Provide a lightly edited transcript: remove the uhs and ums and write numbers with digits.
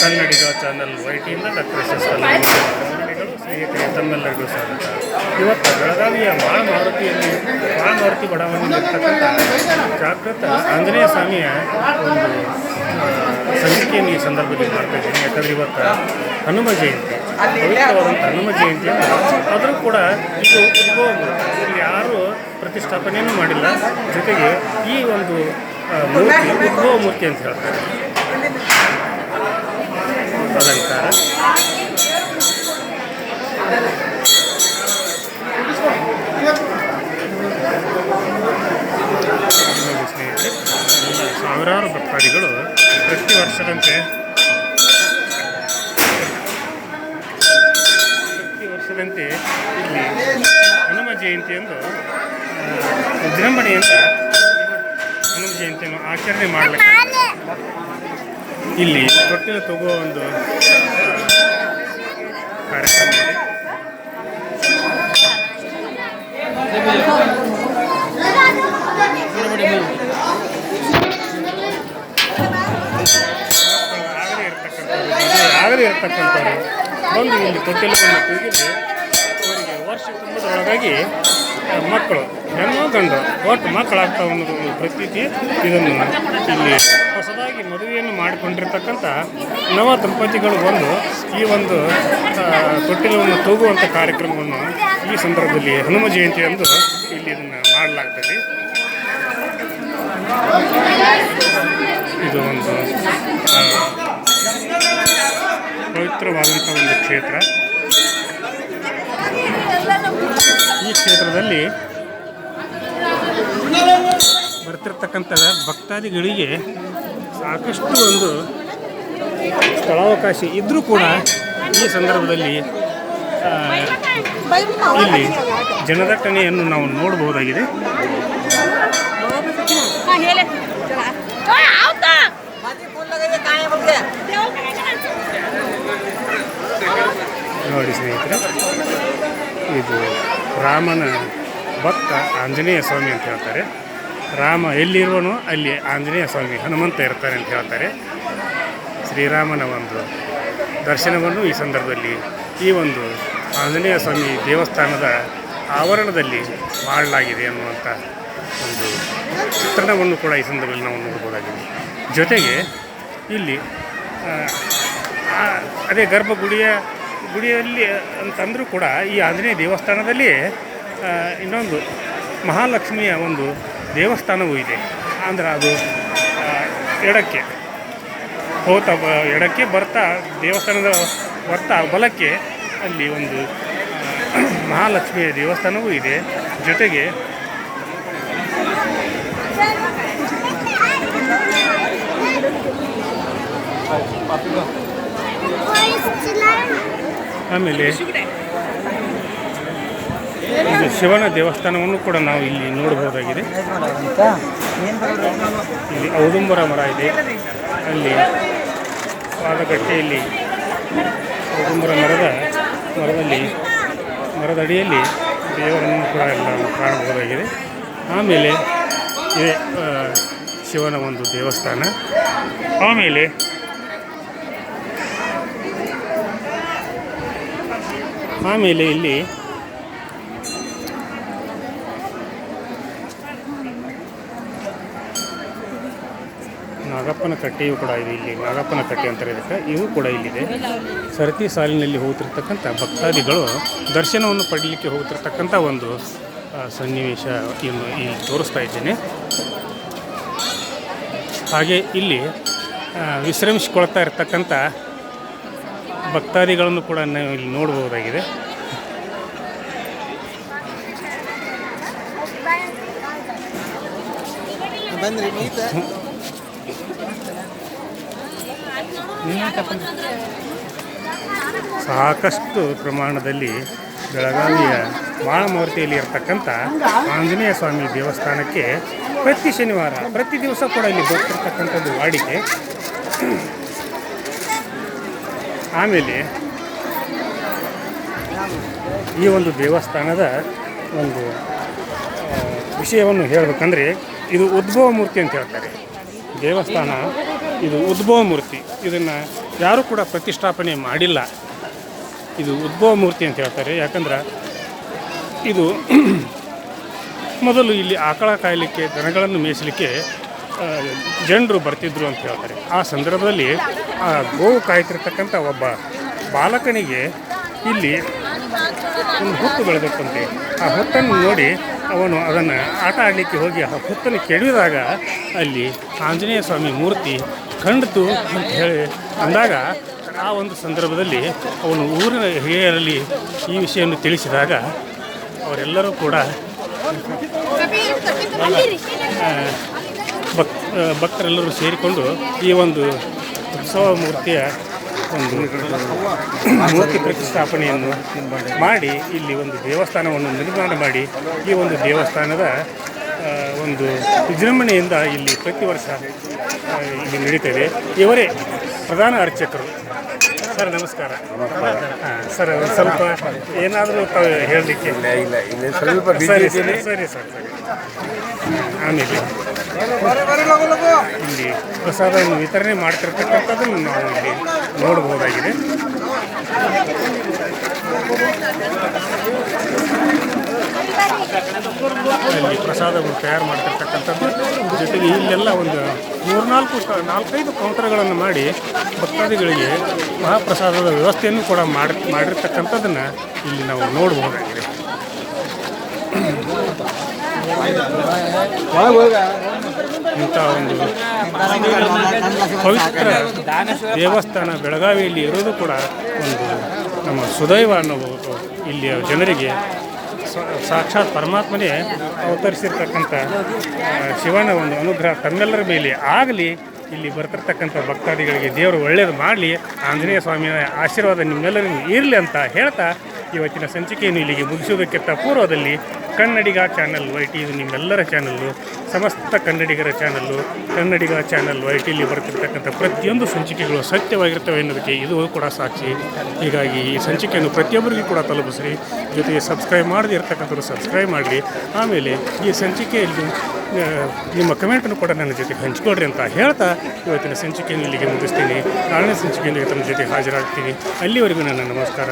ಕನ್ನಡಿಗ channel ವೈಟಿಯಿಂದ doctor S S ಕನ್ನಡಿಗರು ಸ್ನೇಹಿತರೆ ತಮ್ಮೆಲ್ಲರಿಗೂ ಸ್ವಾಗತ. ಇವತ್ತು ಬೆಳಗಾವಿಯ ಮಾಳಮಾರುತಿ ಬಡಾವಣೆಯಲ್ಲಿರ್ತಕ್ಕಂಥ ಜಾಗೃತ ಆಂಜನೇಯ ಸ್ವಾಮಿಯ ಒಂದು ಸಂಚಿಕೆಯನ್ನು ಈ ಸಂದರ್ಭದಲ್ಲಿ ಮಾಡ್ತಾ ಇದ್ದೀನಿ. ಯಾಕಂದರೆ ಇವತ್ತು ಹನುಮ ಜಯಂತಿ, ಪವಿತ್ರವಾದಂಥ ಹನುಮ ಜಯಂತಿಯನ್ನು ಆದರೂ ಕೂಡ ಇದು ಉದ್ಭವ ಇಲ್ಲಿ ಯಾರೂ ಪ್ರತಿಷ್ಠಾಪನೆಯನ್ನು ಮಾಡಿಲ್ಲ. ಜೊತೆಗೆ ಈ ಒಂದು ಮೂರ್ತಿ ಉದ್ಭವ ಮೂರ್ತಿ ಅಂತ ಹೇಳ್ತಾರೆ. ಅಲಂಕಾರ ನೋಡಿ ಸ್ನೇಹಿತರೆ, ಸಾವಿರಾರು ಭಕ್ತಾದಿಗಳು ಪ್ರತಿ ವರ್ಷದಂತೆ ಇಲ್ಲಿ ಹನುಮ ಜಯಂತಿಯಂದು ವಿಜೃಂಭಣೆಯಿಂದ ಹನುಮ ಜಯಂತಿಯನ್ನು ಆಚರಣೆ ಮಾಡಲಿಕ್ಕೆ ಇಲ್ಲಿ ತೊಟ್ಟಿಲು ತಗೋ ಒಂದು ಕಾರ್ಯಕ್ರಮ ಇದೆ. ಆಗದೇ ಇರತಕ್ಕಂಥವ್ರು ಬಂದು ಇಲ್ಲಿ ತೊಟ್ಟಿಲವನ್ನು ತೂಗಿದ್ರೆ ಅವರಿಗೆ ವರ್ಷ ತುಂಬದೊಳಗಾಗಿ ಮಕ್ಕಳು ಹೆಣ್ಣು ಗಂಡು ಒಟ್ಟು ಮಕ್ಕಳಾಗ್ತಾವೆ ಅನ್ನೋದು ಒಂದು ಪ್ರತೀತಿ. ಇದನ್ನು ಇಲ್ಲಿ ಹೊಸದಾಗಿ ಮದುವೆಯನ್ನು ಮಾಡಿಕೊಂಡಿರ್ತಕ್ಕಂಥ ನವ ದಂಪತಿಗಳು ಬಂದು ಈ ಒಂದು ತೊಟ್ಟಿಲವನ್ನು ತೂಗುವಂಥ ಕಾರ್ಯಕ್ರಮವನ್ನು ಈ ಸಂದರ್ಭದಲ್ಲಿ ಹನುಮ ಜಯಂತಿ ಎಂದು ಇಲ್ಲಿ ಇದನ್ನು ಮಾಡಲಾಗ್ತದೆ. ಇದು ಒಂದು ಪವಿತ್ರವಾದಂಥ ಒಂದು ಕ್ಷೇತ್ರ. ಈ ಕ್ಷೇತ್ರದಲ್ಲಿ ಬರ್ತಿರ್ತಕ್ಕಂಥ ಭಕ್ತಾದಿಗಳಿಗೆ ಸಾಕಷ್ಟು ಒಂದು ಸ್ಥಳಾವಕಾಶ ಇದ್ದರೂ ಕೂಡ ಈ ಸಂದರ್ಭದಲ್ಲಿ ಇಲ್ಲಿ ಜನದಟ್ಟಣೆಯನ್ನು ನಾವು ನೋಡಬಹುದಾಗಿದೆ. ನೋಡಿ ಸ್ನೇಹಿತರೆ, ಇದು ರಾಮನ ಭಕ್ತ ಆಂಜನೇಯ ಸ್ವಾಮಿ ಅಂತ ಹೇಳ್ತಾರೆ. ರಾಮ ಎಲ್ಲಿರುವನೋ ಅಲ್ಲಿ ಆಂಜನೇಯ ಸ್ವಾಮಿ ಹನುಮಂತ ಇರ್ತಾರೆ ಅಂತ ಹೇಳ್ತಾರೆ. ಶ್ರೀರಾಮನ ಒಂದು ದರ್ಶನವನ್ನು ಈ ಸಂದರ್ಭದಲ್ಲಿ ಈ ಒಂದು ಆಂಜನೇಯ ಸ್ವಾಮಿ ದೇವಸ್ಥಾನದ ಆವರಣದಲ್ಲಿ ಮಾಡಲಾಗಿದೆ ಅನ್ನುವಂಥ ಒಂದು ಚಿತ್ರಣವನ್ನು ಕೂಡ ಈ ಸಂದರ್ಭದಲ್ಲಿ ನಾವು ನೋಡ್ಬೋದಾಗಿದೆ. ಜೊತೆಗೆ ಇಲ್ಲಿ ಅದೇ ಗುಡಿಯಲ್ಲಿ ಅಂತಂದರೂ ಕೂಡ ಈ ಆಂಜನೇಯ ದೇವಸ್ಥಾನದಲ್ಲಿ ಇನ್ನೊಂದು ಮಹಾಲಕ್ಷ್ಮಿಯ ಒಂದು ದೇವಸ್ಥಾನವೂ ಇದೆ. ಅಂದರೆ ಅದು ಎಡಕ್ಕೆ ಬರ್ತಾ ದೇವಸ್ಥಾನದ ಬರ್ತಾ ಬಲಕ್ಕೆ ಅಲ್ಲಿ ಒಂದು ಮಹಾಲಕ್ಷ್ಮಿಯ ದೇವಸ್ಥಾನವೂ ಇದೆ. ಜೊತೆಗೆ ಆಮೇಲೆ ಇದು ಶಿವನ ದೇವಸ್ಥಾನವನ್ನು ಕೂಡ ನಾವು ಇಲ್ಲಿ ನೋಡಬಹುದಾಗಿದೆ. ಇಲ್ಲಿ ಔದುಂಬರ ಮರ ಇದೆ. ಅಲ್ಲಿ ಪಾದಗಟ್ಟೆಯಲ್ಲಿ ಔದುಂಬರ ಮರದಡಿಯಲ್ಲಿ ದೇವರನ್ನು ಕೂಡ ಎಲ್ಲ ಕಾಣಬಹುದಾಗಿದೆ. ಆಮೇಲೆ ಇದೆ ಶಿವನ ಒಂದು ದೇವಸ್ಥಾನ. ಆಮೇಲೆ ಇಲ್ಲಿ ನಾಗಪ್ಪನ ಕಟ್ಟೆಯೂ ಕೂಡ ಇದೆ. ಇಲ್ಲಿ ನಾಗಪ್ಪನ ಕಟ್ಟೆ ಅಂತಾರೆ ಇದಕ್ಕೆ. ಇವು ಕೂಡ ಇಲ್ಲಿದೆ. ಸರತಿ ಸಾಲಿನಲ್ಲಿ ಹೋಗ್ತಿರ್ತಕ್ಕಂಥ ಭಕ್ತಾದಿಗಳು ದರ್ಶನವನ್ನು ಪಡೀಲಿಕ್ಕೆ ಹೋಗ್ತಿರ್ತಕ್ಕಂಥ ಒಂದು ಸನ್ನಿವೇಶ ಇಲ್ಲಿ ತೋರಿಸ್ತಾ ಇದ್ದೇನೆ. ಹಾಗೆ ಇಲ್ಲಿ ವಿಶ್ರಮಿಸಿಕೊಳ್ತಾ ಇರ್ತಕ್ಕಂಥ ಭಕ್ತಾದಿಗಳನ್ನು ಕೂಡ ನಾವು ಇಲ್ಲಿ ನೋಡಬಹುದಾಗಿದೆ. ಸಾಕಷ್ಟು ಪ್ರಮಾಣದಲ್ಲಿ ಬೆಳಗಾವಿಯ ಮಾಳಮಾರುತಿಯಲ್ಲಿ ಇರತಕ್ಕಂಥ ಆಂಜನೇಯ ಸ್ವಾಮಿ ದೇವಸ್ಥಾನಕ್ಕೆ ಪ್ರತಿ ಶನಿವಾರ ಪ್ರತಿ ದಿವಸ ಕೂಡ ಇಲ್ಲಿ ಬರ್ತಿರ್ತಕ್ಕಂಥದ್ದು ವಾಡಿಕೆ. ಆಮೇಲೆ ಈ ಒಂದು ದೇವಸ್ಥಾನದ ಒಂದು ವಿಷಯವನ್ನು ಹೇಳಬೇಕಂದ್ರೆ ಇದು ಉದ್ಭವ ಮೂರ್ತಿ ಅಂತ ಹೇಳ್ತಾರೆ. ದೇವಸ್ಥಾನ ಇದು ಉದ್ಭವ ಮೂರ್ತಿ. ಇದನ್ನು ಯಾರೂ ಕೂಡ ಪ್ರತಿಷ್ಠಾಪನೆ ಮಾಡಿಲ್ಲ. ಇದು ಉದ್ಭವ ಮೂರ್ತಿ ಅಂತ ಹೇಳ್ತಾರೆ. ಯಾಕಂದ್ರೆ ಇದು ಮೊದಲು ಇಲ್ಲಿ ಆಕಳ ಕಾಯಲಿಕ್ಕೆ, ದನಗಳನ್ನು ಮೇಯಿಸಲಿಕ್ಕೆ ಜನರು ಬರ್ತಿದ್ರು ಅಂತ ಹೇಳ್ತಾರೆ. ಆ ಸಂದರ್ಭದಲ್ಲಿ ಆ ಗೋವು ಕಾಯ್ತಿರ್ತಕ್ಕಂಥ ಒಬ್ಬ ಬಾಲಕನಿಗೆ ಇಲ್ಲಿ ಒಂದು ಹುತ್ತು ಬೆಳೆದಕ್ಕಂತೆ. ಆ ಹುತ್ತನ್ನು ನೋಡಿ ಅವನು ಅದನ್ನು ಆಟ ಆಡಲಿಕ್ಕೆ ಹೋಗಿ ಆ ಹುತ್ತನ್ನು ಕೆಡವಿದಾಗ ಅಲ್ಲಿ ಆಂಜನೇಯ ಸ್ವಾಮಿ ಮೂರ್ತಿ ಕಂಡಿತು ಅಂತ ಹೇಳಿ ಅಂದಾಗ, ಆ ಒಂದು ಸಂದರ್ಭದಲ್ಲಿ ಅವನು ಊರಿನ ಹಿರಿಯರಲ್ಲಿ ಈ ವಿಷಯವನ್ನು ತಿಳಿಸಿದಾಗ ಅವರೆಲ್ಲರೂ ಕೂಡ ಭಕ್ತರೆಲ್ಲರೂ ಸೇರಿಕೊಂಡು ಈ ಒಂದು ಉತ್ಸವ ಮೂರ್ತಿಯ ಒಂದು ಮೂರ್ತಿ ಪ್ರತಿಷ್ಠಾಪನೆಯನ್ನು ಮಾಡಿ ಇಲ್ಲಿ ಒಂದು ದೇವಸ್ಥಾನವನ್ನು ನಿರ್ಮಾಣ ಮಾಡಿ, ಈ ಒಂದು ದೇವಸ್ಥಾನದ ಒಂದು ವಿಜೃಂಭಣೆಯಿಂದ ಇಲ್ಲಿ ಪ್ರತಿ ವರ್ಷ ಇಲ್ಲಿ ನಡೀತದೆ. ಇವರೇ ಪ್ರಧಾನ ಅರ್ಚಕರು. ಸರ್ ನಮಸ್ಕಾರ. ಸರ್ ಒಂದು ಸ್ವಲ್ಪ ಏನಾದರೂ ಹೇಳಲಿಕ್ಕೆ? ಸರಿ ಸರಿ ಸರಿ ಸರ್ ಸರಿ. ಆಮೇಲೆ ಇಲ್ಲಿ ಪ್ರಸಾದವನ್ನು ವಿತರಣೆ ಮಾಡ್ತಿರ್ತಕ್ಕಂಥದ್ದನ್ನು ನಾವು ಇಲ್ಲಿ ನೋಡಬಹುದಾಗಿದೆ. ಇಲ್ಲಿ ಪ್ರಸಾದವನ್ನು ತಯಾರು ಮಾಡ್ತಿರ್ತಕ್ಕಂಥದ್ದು. ಜೊತೆಗೆ ಇಲ್ಲೆಲ್ಲ ಒಂದು 4-5 ಕೌಂಟರ್ಗಳನ್ನು ಮಾಡಿ ಭಕ್ತಾದಿಗಳಿಗೆ ಮಹಾಪ್ರಸಾದದ ವ್ಯವಸ್ಥೆಯನ್ನು ಕೂಡ ಮಾಡಿರ್ತಕ್ಕಂಥದ್ದನ್ನು ಇಲ್ಲಿ ನಾವು ನೋಡಬಹುದಾಗಿದೆ. ಇಂಥ ಒಂದು ಪವಿತ್ರ ದೇವಸ್ಥಾನ ಬೆಳಗಾವಿಯಲ್ಲಿ ಇರೋದು ಕೂಡ ಒಂದು ನಮ್ಮ ಸುದೈವ ಅನ್ನಬಹುದು. ಇಲ್ಲಿಯ ಜನರಿಗೆ ಸಾಕ್ಷಾತ್ ಪರಮಾತ್ಮನೇ ಅವತರಿಸಿರ್ತಕ್ಕಂಥ ಶಿವನ ಒಂದು ಅನುಗ್ರಹ ತಮ್ಮೆಲ್ಲರ ಮೇಲೆ ಆಗಲಿ. ಇಲ್ಲಿ ಬರ್ತಿರ್ತಕ್ಕಂಥ ಭಕ್ತಾದಿಗಳಿಗೆ ದೇವರು ಒಳ್ಳೆಯದು ಮಾಡಲಿ, ಆಂಜನೇಯ ಸ್ವಾಮಿಯ ಆಶೀರ್ವಾದ ನಿಮ್ಮೆಲ್ಲರಿಗೂ ಇರಲಿ ಅಂತ ಹೇಳ್ತಾ ಇವತ್ತಿನ ಸಂಚಿಕೆಯನ್ನು ಇಲ್ಲಿಗೆ ಮುಗಿಸುವುದಕ್ಕಿಂತ ಪೂರ್ವದಲ್ಲಿ ಕನ್ನಡಿಗ ಚಾನಲ್ YT ಇದು ನಿಮ್ಮೆಲ್ಲರ ಚಾನಲ್ಲು, ಸಮಸ್ತ ಕನ್ನಡಿಗರ ಚಾನಲ್ಲು. ಕನ್ನಡಿಗ ಚಾನಲ್ YTಯಲ್ಲಿ ಬರ್ತಿರ್ತಕ್ಕಂಥ ಪ್ರತಿಯೊಂದು ಸಂಚಿಕೆಗಳು ಸತ್ಯವಾಗಿರ್ತವೆ ಅನ್ನೋದಕ್ಕೆ ಇದು ಕೂಡ ಸಾಕ್ಷಿ. ಹೀಗಾಗಿ ಈ ಸಂಚಿಕೆಯನ್ನು ಪ್ರತಿಯೊಬ್ಬರಿಗೂ ಕೂಡ ತಲುಪಿಸ್ರಿ. ಜೊತೆಗೆ ಸಬ್ಸ್ಕ್ರೈಬ್ ಮಾಡದೇ ಇರ್ತಕ್ಕಂಥವ್ರು ಸಬ್ಸ್ಕ್ರೈಬ್ ಮಾಡಿರಿ. ಆಮೇಲೆ ಈ ಸಂಚಿಕೆಯಲ್ಲಿ ನಿಮ್ಮ ಕಮೆಂಟನ್ನು ಕೂಡ ನನ್ನ ಜೊತೆ ಹಂಚ್ಕೊಡ್ರಿ ಅಂತ ಹೇಳ್ತಾ ಇವತ್ತಿನ ಸಂಚಿಕೆಯನ್ನು ಇಲ್ಲಿಗೆ ಮುಗಿಸ್ತೀನಿ. ನಾಳಿನ ಸಂಚಿಕೆಯಲ್ಲಿ ತಮ್ಮ ಜೊತೆ ಹಾಜರಾಗ್ತೀನಿ. ಅಲ್ಲಿವರೆಗೂ ನನ್ನ ನಮಸ್ಕಾರ.